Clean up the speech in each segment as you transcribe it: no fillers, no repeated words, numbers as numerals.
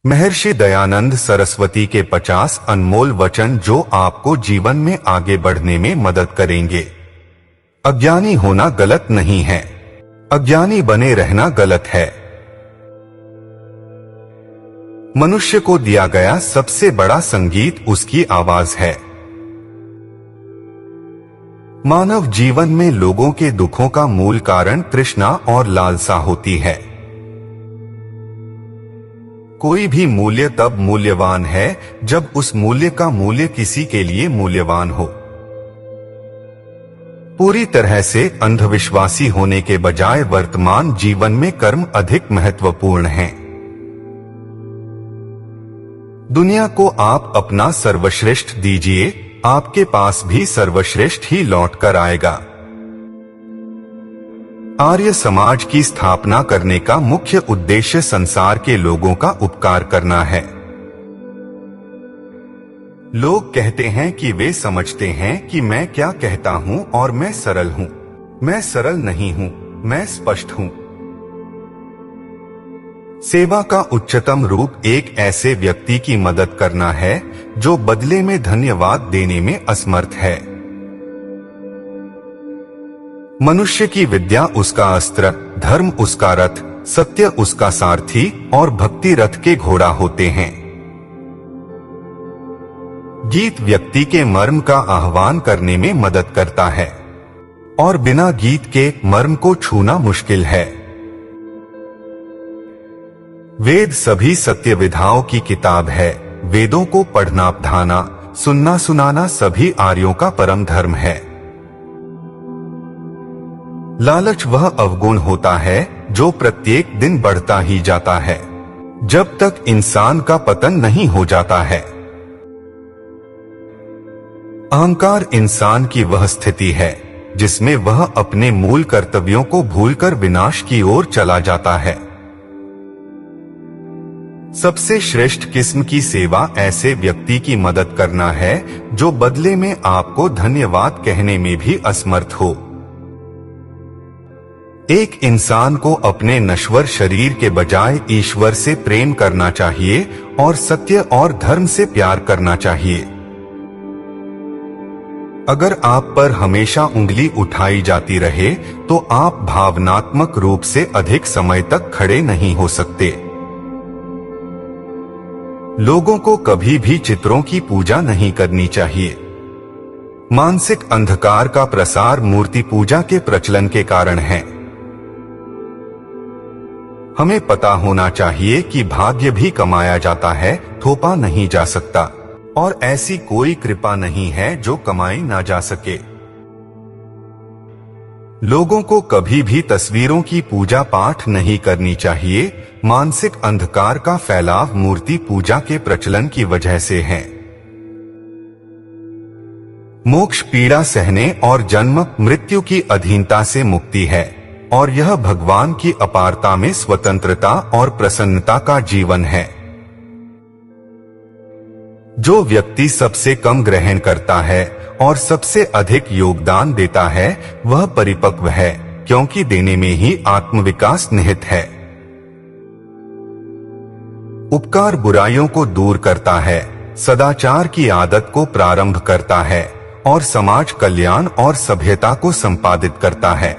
महर्षि दयानंद सरस्वती के 50 अनमोल वचन जो आपको जीवन में आगे बढ़ने में मदद करेंगे। अज्ञानी होना गलत नहीं है, अज्ञानी बने रहना गलत है। मनुष्य को दिया गया सबसे बड़ा संगीत उसकी आवाज है। मानव जीवन में लोगों के दुखों का मूल कारण तृष्णा और लालसा होती है। कोई भी मूल्य तब मूल्यवान है जब उस मूल्य का मूल्य किसी के लिए मूल्यवान हो। पूरी तरह से अंधविश्वासी होने के बजाय वर्तमान जीवन में कर्म अधिक महत्वपूर्ण हैं। दुनिया को आप अपना सर्वश्रेष्ठ दीजिए, आपके पास भी सर्वश्रेष्ठ ही लौट कर आएगा। आर्य समाज की स्थापना करने का मुख्य उद्देश्य संसार के लोगों का उपकार करना है। लोग कहते हैं कि वे समझते हैं कि मैं क्या कहता हूं और मैं सरल हूं। मैं सरल नहीं हूं, मैं स्पष्ट हूं। सेवा का उच्चतम रूप एक ऐसे व्यक्ति की मदद करना है जो बदले में धन्यवाद देने में असमर्थ है। मनुष्य की विद्या उसका अस्त्र, धर्म उसका रथ, सत्य उसका सारथी और भक्ति रथ के घोड़ा होते हैं। गीत व्यक्ति के मर्म का आह्वान करने में मदद करता है और बिना गीत के मर्म को छूना मुश्किल है। वेद सभी सत्य विधाओं की किताब है। वेदों को पढ़ना पढ़ाना, सुनना सुनाना सभी आर्यों का परम धर्म है। लालच वह अवगुण होता है जो प्रत्येक दिन बढ़ता ही जाता है जब तक इंसान का पतन नहीं हो जाता है। अहंकार इंसान की वह स्थिति है जिसमें वह अपने मूल कर्तव्यों को भूलकर विनाश की ओर चला जाता है। सबसे श्रेष्ठ किस्म की सेवा ऐसे व्यक्ति की मदद करना है जो बदले में आपको धन्यवाद कहने में भी असमर्थ हो। एक इंसान को अपने नश्वर शरीर के बजाय ईश्वर से प्रेम करना चाहिए और सत्य और धर्म से प्यार करना चाहिए। अगर आप पर हमेशा उंगली उठाई जाती रहे तो आप भावनात्मक रूप से अधिक समय तक खड़े नहीं हो सकते। लोगों को कभी भी चित्रों की पूजा नहीं करनी चाहिए। मानसिक अंधकार का प्रसार मूर्ति पूजा के प्रचलन के कारण है। हमें पता होना चाहिए कि भाग्य भी कमाया जाता है, थोपा नहीं जा सकता, और ऐसी कोई कृपा नहीं है जो कमाई ना जा सके। लोगों को कभी भी तस्वीरों की पूजा पाठ नहीं करनी चाहिए। मानसिक अंधकार का फैलाव मूर्ति पूजा के प्रचलन की वजह से है। मोक्ष पीड़ा सहने और जन्म मृत्यु की अधीनता से मुक्ति है और यह भगवान की अपारता में स्वतंत्रता और प्रसन्नता का जीवन है। जो व्यक्ति सबसे कम ग्रहण करता है और सबसे अधिक योगदान देता है वह परिपक्व है, क्योंकि देने में ही आत्मविकास निहित है। उपकार बुराइयों को दूर करता है, सदाचार की आदत को प्रारंभ करता है और समाज कल्याण और सभ्यता को संपादित करता है।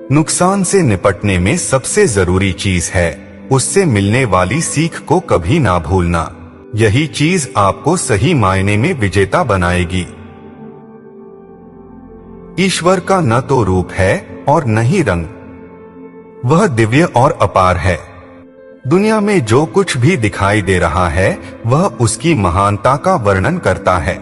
नुकसान से निपटने में सबसे जरूरी चीज है उससे मिलने वाली सीख को कभी ना भूलना। यही चीज आपको सही मायने में विजेता बनाएगी। ईश्वर का न तो रूप है और न ही रंग, वह दिव्य और अपार है। दुनिया में जो कुछ भी दिखाई दे रहा है वह उसकी महानता का वर्णन करता है।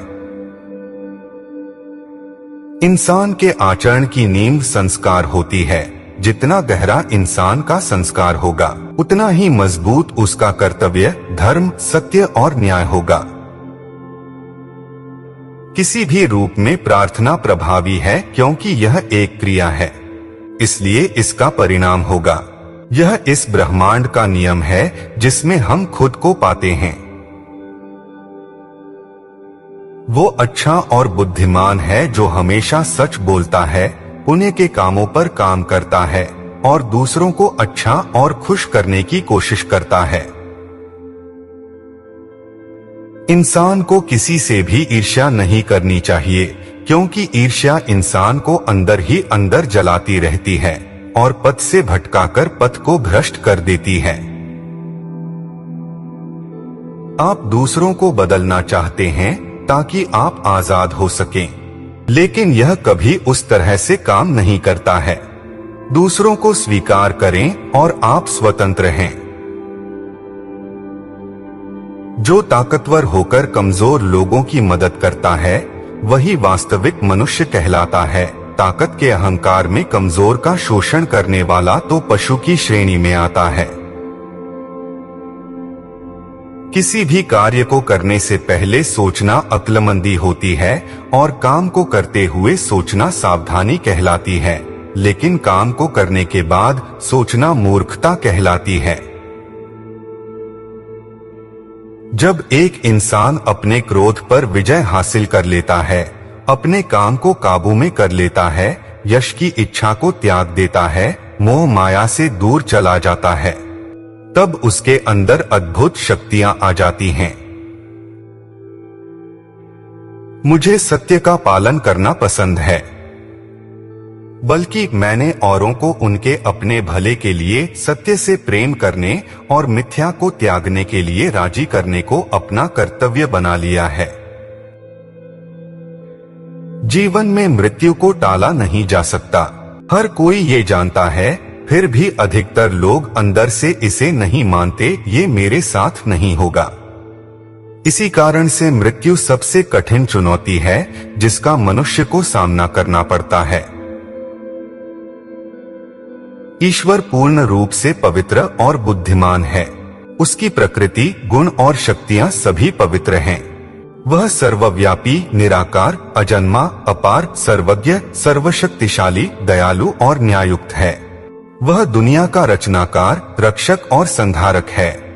इंसान के आचरण की नींव संस्कार होती है। जितना गहरा इंसान का संस्कार होगा उतना ही मजबूत उसका कर्तव्य, धर्म, सत्य और न्याय होगा। किसी भी रूप में प्रार्थना प्रभावी है क्योंकि यह एक क्रिया है, इसलिए इसका परिणाम होगा। यह इस ब्रह्मांड का नियम है जिसमें हम खुद को पाते हैं। वो अच्छा और बुद्धिमान है जो हमेशा सच बोलता है, पुण्य के कामों पर काम करता है और दूसरों को अच्छा और खुश करने की कोशिश करता है। इंसान को किसी से भी ईर्ष्या नहीं करनी चाहिए, क्योंकि ईर्ष्या इंसान को अंदर ही अंदर जलाती रहती है और पथ से भटकाकर पथ को भ्रष्ट कर देती है। आप दूसरों को बदलना चाहते हैं ताकि आप आजाद हो सकें, लेकिन यह कभी उस तरह से काम नहीं करता है। दूसरों को स्वीकार करें और आप स्वतंत्र हैं। जो ताकतवर होकर कमजोर लोगों की मदद करता है वही वास्तविक मनुष्य कहलाता है। ताकत के अहंकार में कमजोर का शोषण करने वाला तो पशु की श्रेणी में आता है। किसी भी कार्य को करने से पहले सोचना अक्लमंदी होती है और काम को करते हुए सोचना सावधानी कहलाती है, लेकिन काम को करने के बाद सोचना मूर्खता कहलाती है। जब एक इंसान अपने क्रोध पर विजय हासिल कर लेता है, अपने काम को काबू में कर लेता है, यश की इच्छा को त्याग देता है, मोह माया से दूर चला जाता है, तब उसके अंदर अद्भुत शक्तियां आ जाती हैं। मुझे सत्य का पालन करना पसंद है, बल्कि मैंने औरों को उनके अपने भले के लिए सत्य से प्रेम करने और मिथ्या को त्यागने के लिए राजी करने को अपना कर्तव्य बना लिया है। जीवन में मृत्यु को टाला नहीं जा सकता, हर कोई ये जानता है, फिर भी अधिकतर लोग अंदर से इसे नहीं मानते। ये मेरे साथ नहीं होगा। इसी कारण से मृत्यु सबसे कठिन चुनौती है जिसका मनुष्य को सामना करना पड़ता है। ईश्वर पूर्ण रूप से पवित्र और बुद्धिमान है। उसकी प्रकृति, गुण और शक्तियां सभी पवित्र हैं। वह सर्वव्यापी, निराकार, अजन्मा, अपार, सर्वज्ञ, सर्वशक्तिशाली, दयालु और न्यायुक्त है। वह दुनिया का रचनाकार, रक्षक और संहारक है।